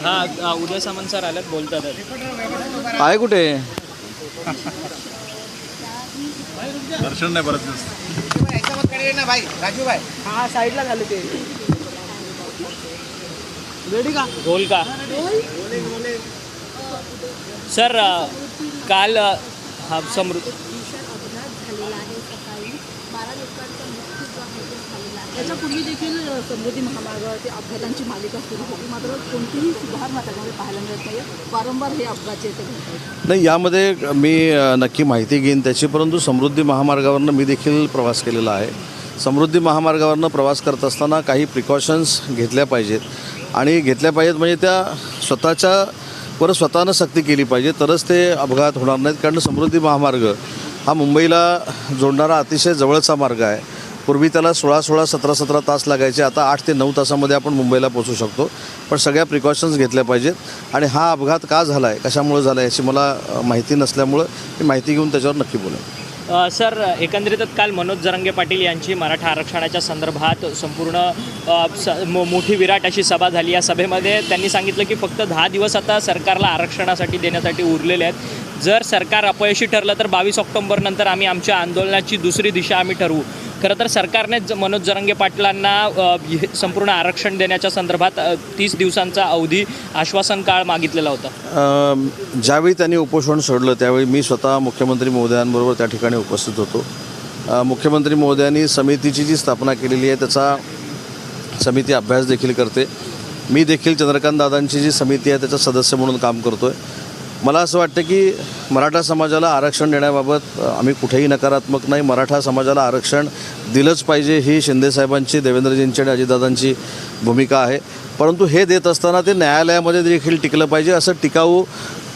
हां उदय सामंत सर आल्यात बोलतात आहे कुठे? दर्शन नाही परत ना भाई राजू भाई हां साईडला झाले ते रेडी का रोल का सर काल हा समृद्ध याच्यापूर्वी देखील समृद्धी महामार्गावरती अपघातांची मालिका सुरू होती, मात्र कोणतीही सुधारणा त्यामध्ये पाहायला मिळत नाही. वारंवार हे अपघात जे ते घडतात. नाही, यामध्ये मी नक्की माहिती घेईन त्याची, परंतु समृद्धी महामार्गावरनं मी देखील प्रवास केलेला आहे. समृद्धी महामार्गावरनं प्रवास करत असताना काही प्रिकॉशन्स घेतल्या पाहिजेत आणि घेतल्या पाहिजेत म्हणजे त्या स्वतःनं सक्ती केली पाहिजे, तरच ते अपघात होणार नाहीत. कारण समृद्धी महामार्ग हा मुंबईला जोडणारा अतिशय जवळचा मार्ग आहे. पूर्वी त्याला 16-16, 17-17 तास लागायचे, आता 8 ते 9 तासामध्ये आपण मुंबईला पोहोचू शकतो. पण सगळ्या प्रिकॉशन्स घेतल्या पाहिजेत आणि हा अपघात का झाला आहे, कशामुळे झाला आहे याची मला माहिती नसल्यामुळं मी माहिती घेऊन त्याच्यावर नक्की बोलेन. सर एकंदरीतच काल मनोज जरांगे पाटील यांची मराठा आरक्षणाच्या संदर्भात संपूर्ण मोठी विराट अशी सभा झाली. या सभेमध्ये त्यांनी सांगितलं की फक्त 10 दिवस आता सरकारला आरक्षणासाठी देण्यासाठी उरलेले आहेत. जर सरकार अपयशी ठरलं तर 22 ऑक्टोबरनंतर आम्ही आमच्या आंदोलनाची दुसरी दिशा आम्ही ठरवू. खरं तर सरकारने मनोज जरांगे पाटलांना संपूर्ण आरक्षण देण्याच्या संदर्भात 30 दिवसांचा अवधी आश्वासन काळ मागितलेला होता. ज्यावेळी त्यांनी उपोषण सोडलं त्यावेळी मी स्वतः मुख्यमंत्री महोदयांबरोबर त्या ठिकाणी उपस्थित होतो. मुख्यमंत्री महोदयांनी समितीची जी स्थापना केलेली आहे त्याचा समिती अभ्यास देखील करते. मी देखील चंद्रकांत दादांची जी समिती आहे त्याचा सदस्य म्हणून काम करतो आहे. मला असं वाटतं की मराठा समाजाला आरक्षण देण्याबाबत आम्ही कुठेही नकारात्मक नाही. मराठा समाजाला आरक्षण दिलंच पाहिजे ही शिंदेसाहेबांची, देवेंद्रजींची आणि अजितदादांची भूमिका आहे. परंतु हे देत असताना ते न्यायालयामध्ये देखील टिकलं पाहिजे. असं टिकाऊ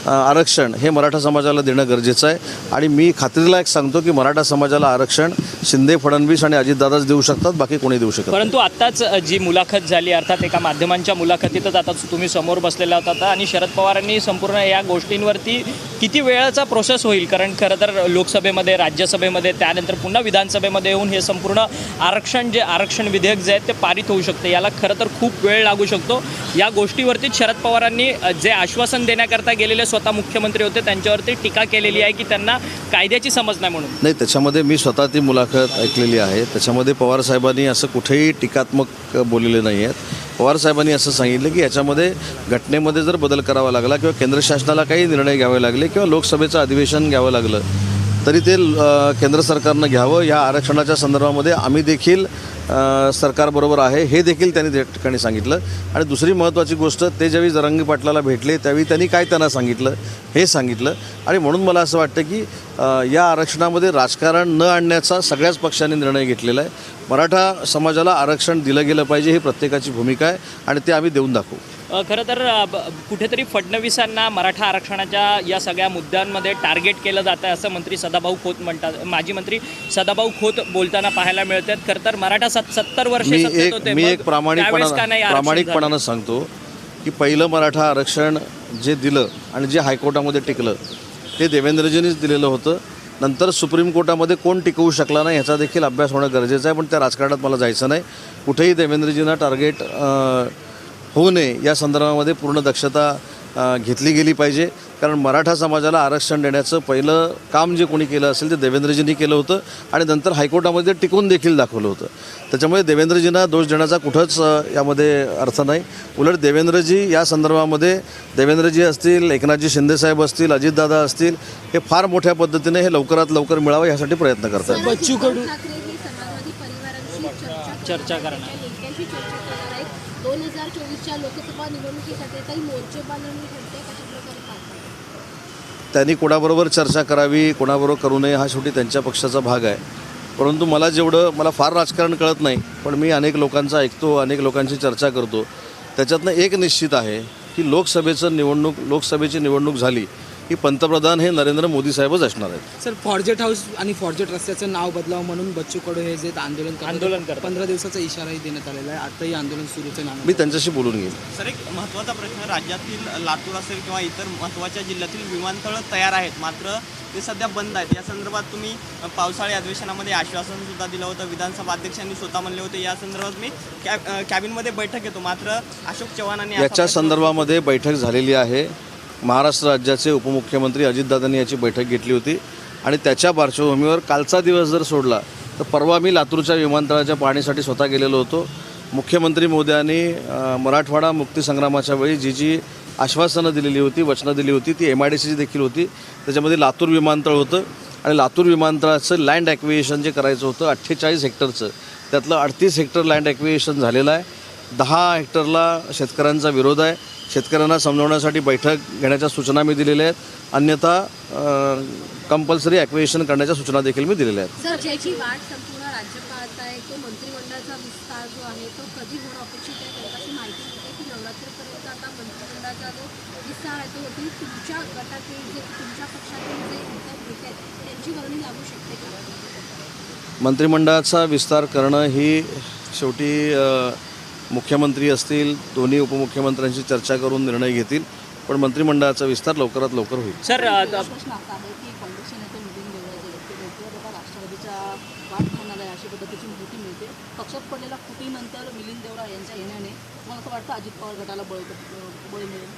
आरक्षण हे मराठा समाजाला देणं गरजेचं आहे आणि मी खात्रीला एक सांगतो की मराठा समाजाला आरक्षण शिंदे, फडणवीस आणि अजितदादाच देऊ शकतात, बाकी कोणी देऊ शकत. परंतु आत्ताच जी मुलाखत झाली, अर्थात एका माध्यमांच्या मुलाखतीतच आता तुम्ही समोर बसलेला होता आणि शरद पवारांनी संपूर्ण या गोष्टींवरती किती वेळाचा प्रोसेस होईल, कारण खरं तर लोकसभेमध्ये, राज्यसभेमध्ये, त्यानंतर पुन्हा विधानसभेमध्ये येऊन हे संपूर्ण आरक्षण विधेयक जे आहे ते पारित होऊ शकते, याला खरं तर खूप वेळ लागू शकतो. या गोष्टीवरतीच शरद पवारांनी जे आश्वासन देण्याकरता गेलेले स्वतः मुख्यमंत्री होते त्यांच्यावरती टीका केलेली आहे की त्यांना कायद्याची समज नाही म्हणून. नाही, त्याच्यामध्ये मी स्वतः ती मुलाखत ऐकलेली आहे. त्याच्यामध्ये पवारसाहेबांनी असं कुठेही टीकात्मक बोललेले नाही आहेत. पवारसाहेबांनी असं सांगितलं की याच्यामध्ये घटनेमध्ये जर बदल करावा लागला किंवा केंद्र शासनाला काही निर्णय घ्यावे लागले किंवा लोकसभेचं अधिवेशन घ्यावं लागलं तरी ते केंद्र सरकारनं घ्यावं. या आरक्षणाच्या संदर्भामध्ये आम्ही देखील सरकारबरोबर आहे हे देखील त्यांनी त्या ठिकाणी सांगितलं. आणि दुसरी महत्त्वाची गोष्ट, ते ज्यावेळी जरांगे पाटलाला भेटले त्यावेळी त्यांनी काय त्यांना सांगितलं हे सांगितलं. आणि म्हणून मला असं वाटतं की या आरक्षणामध्ये राजकारण न आणण्याचा सगळ्याच पक्षांनी निर्णय घेतलेला आहे. मराठा समाजाला आरक्षण दिलं गेलं पाहिजे ही प्रत्येकाची भूमिका आहे आणि ते आम्ही देऊन दाखवू. खरं तर कुठेतरी फडणवीसांना मराठा आरक्षणाच्या या सगळ्या मुद्द्यांमध्ये टार्गेट केलं जातं असं मंत्री सदाभाऊ खोत म्हणतात, माजी मंत्री सदाभाऊ खोत बोलताना पाहायला मिळतात. खरं तर मराठा 70 वर्ष सत्तेत होते. मी एक प्रामाणिकपणानं सांगतो की पहिलं मराठा आरक्षण जे दिलं आणि जे हायकोर्टामध्ये टिकलं ते देवेंद्रजींनीच दिलेलं होतं. नंतर सुप्रीम कोर्टामध्ये कोण टिकवू शकला नाही ह्याचा देखील अभ्यास होणं गरजेचं आहे. पण त्या राजकारणात मला जायचं नाही. कुठेही देवेंद्रजींना टार्गेट होऊ नये या संदर्भामध्ये पूर्ण दक्षता घेतली गेली पाहिजे. कारण मराठा समाजाला आरक्षण देण्याचं पहिलं काम जे कोणी केलं असेल ते देवेंद्रजींनी केलं होतं आणि नंतर हायकोर्टामध्ये टिकवून देखील दाखवलं होतं. त्याच्यामुळे देवेंद्रजींना दोष देण्याचा कुठंच यामध्ये अर्थ नाही. उलट देवेंद्रजी या संदर्भामध्ये, देवेंद्रजी असतील, एकनाथजी शिंदेसाहेब असतील, अजितदादा असतील, हे फार मोठ्या पद्धतीने हे लवकरात लवकर मिळावं यासाठी प्रयत्न करतात. बच्चू कडू चर्चा करणार 2024च्या लोकसभा निवडणुकीसाठी काही मोर्चे बांधणी ठरते कशाप्रकारे पाहतात? त्यांनी कोणाबरोबर चर्चा करावी, कोणाबरोबर करू नये हा शेवटी त्यांच्या पक्षाचा भाग आहे. परंतु मला फार राजकारण कळत नाही, पण मी अनेक लोकांचं ऐकतो, अनेक लोकांची चर्चा करतो. त्याच्यातनं एक निश्चित आहे की लोकसभेची निवडणूक झाली की पंतप्रधान हे नरेंद्र मोदी साहेबच असणार आहेत. सर फॉर्जेट हाऊस आणि फॉर्जेट रस्त्याचं नाव बदलावं म्हणून बच्चू कडू हे जे आंदोलन करतात. 15 दिवसाचा इशाराही देण्यात आलेला आहे. आताही आंदोलन सुरूच आहे. मी त्यांच्याशी बोलून घेईन. सर, एक महत्त्वाचा प्रश्न, राज्यातील लातूर असेल किंवा इतर महत्त्वाच्या जिल्ह्यातील विमानतळं तयार आहेत, मात्र ते सध्या बंद आहेत. या संदर्भात तुम्ही पावसाळी अधिवेशनामध्ये आश्वासन सुद्धा दिलं होतं. विधानसभा अध्यक्षांनी स्वतः म्हणले होते या संदर्भात मी कॅबिनमध्ये बैठक घेतो, मात्र अशोक चव्हाणांनी याच्या संदर्भामध्ये बैठक झालेली आहे. महाराष्ट्र राज्याचे उपमुख्यमंत्री अजितदादांनी याची बैठक घेतली होती आणि त्याच्या पार्श्वभूमीवर कालचा दिवस जर सोडला तर परवा मी लातूरच्या विमानतळाच्या पाहणीसाठी स्वतः गेलेलो होतो. मुख्यमंत्री मोदयांनी मराठवाडा मुक्तीसंग्रामाच्या वेळी जी आश्वासनं दिलेली होती, वचनं दिली होती, ती MIDCची देखील होती. त्याच्यामध्ये लातूर विमानतळ होतं आणि लातूर विमानतळाचं लँड ॲक्विएशन जे करायचं होतं 48 हेक्टरचं, त्यातलं 38 हेक्टर लँड ॲक्विएशन झालेलं आहे. 10 हेक्टरला शेतकऱ्यांचा विरोध आहे. शेतकऱ्यांना समजवण्यासाठी बैठक घेण्याच्या सूचना मी दिलेल्या आहेत. अन्यथा कंपल्सरी ॲक्विएशन करण्याच्या सूचना देखील मी दिलेल्या आहेत. सर, ज्याची वाट संपूर्ण राज्य पाहत आहे, तो मंत्रिमंडळाचा विस्तार जो आहे तो कधी होणं अपेक्षित आहे? त्यांची माहिती मिळते की नवरात्रीपर्यंत आता मंत्रिमंडळाचा जो विस्तार आहे तो होतील. तुमच्या गटातील जे तुमच्या पक्षातील जे इतर नेते आहेत त्यांची वर्णी लागू शकते का? मंत्रिमंडळाचा विस्तार करणं ही शेवटी मुख्यमंत्री असतील, दोन्ही उपमुख्यमंत्र्यांशी चर्चा करून निर्णय घेतील, पण मंत्रिमंडळाचा विस्तार लवकरात लवकर होईल. सर, प्रश्न असा आहे की काँग्रेसचे नेते मिलिंद देवरा जे व्यक्तिगत आता राष्ट्रवादीच्या वाट घालणार आहे अशी पद्धतीची माहिती मिळते. पक्षात पडलेल्या फुटीनंतर मिलिंद देवरा यांच्या येण्याने मला असं वाटतं अजित पवार गटाला बळ मिळेल.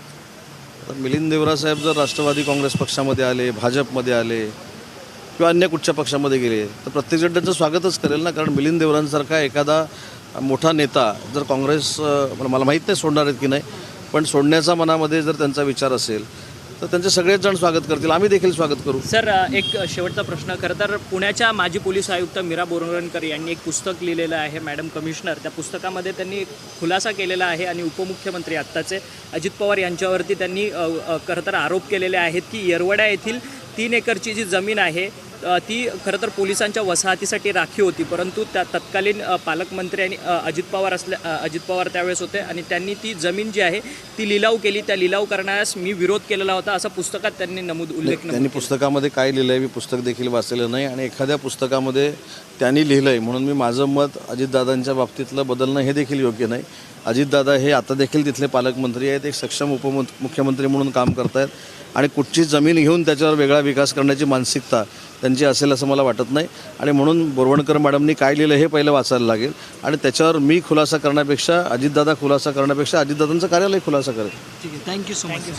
तर मिलिंद देवरा साहेब जर राष्ट्रवादी काँग्रेस पक्षामध्ये आले, भाजपमध्ये आले किंवा अन्य कुठच्या पक्षामध्ये गेले तर प्रत्येकजण त्यांचं स्वागतच करेल ना. कारण मिलिंद देवरांसारखा एखादा मोठा नेता जर काँग्रेस, मला माहीत नाही सोडणार आहेत की नाही, पण सोडण्याचा मनामध्ये जर त्यांचा विचार असेल तर त्यांचे सगळेच जण स्वागत करतील. आम्ही देखील स्वागत करू. सर, एक शेवटचा प्रश्न. खरं तर पुण्याच्या माजी पोलीस आयुक्त मीरा बोरवणकर यांनी एक पुस्तक लिहिलेलं आहे, मॅडम कमिशनर. त्या पुस्तकामध्ये त्यांनी खुलासा केलेला आहे आणि उपमुख्यमंत्री आत्ताचे अजित पवार यांच्यावरती त्यांनी खरं तर आरोप केलेले आहेत की येरवडा येथील 3 एकरची जी जमीन आहे ती खरं तर पोलिसांच्या वसाहतीसाठी राखीव होती, परंतु त्या तत्कालीन पालकमंत्री आणि अजित पवार त्यावेळेस होते आणि त्यांनी ती जमीन जी आहे ती लिलाव केली. त्या लिलाव करण्यास मी विरोध केलेला होता असं पुस्तकात त्यांनी त्यांनी पुस्तकामध्ये काय लिहिलं आहे मी पुस्तक देखील वाचलेलं नाही आणि एखाद्या पुस्तकामध्ये त्यांनी लिहिलं आहे म्हणून मी माझं मत अजितदादांच्या बाबतीतलं बदलणं हे देखील योग्य नाही. अजितदादा हे आता देखील तिथले पालकमंत्री आहेत, एक सक्षम उपमुख्यमंत्री म्हणून काम करत आहेत आणि कुठची जमीन घेऊन त्याच्यावर वेगळा विकास करण्याची मानसिकता त्यांची असेल असं मला वाटत नाही. आणि म्हणून बोरवणकर मॅडमनी काय लिहिलं हे पहिलं वाचायला लागेल आणि त्याच्यावर मी खुलासा करण्यापेक्षा, अजितदादा खुलासा करण्यापेक्षा अजितदादांचं कार्यालय खुलासा करेल. ठीक आहे. Thank you so much.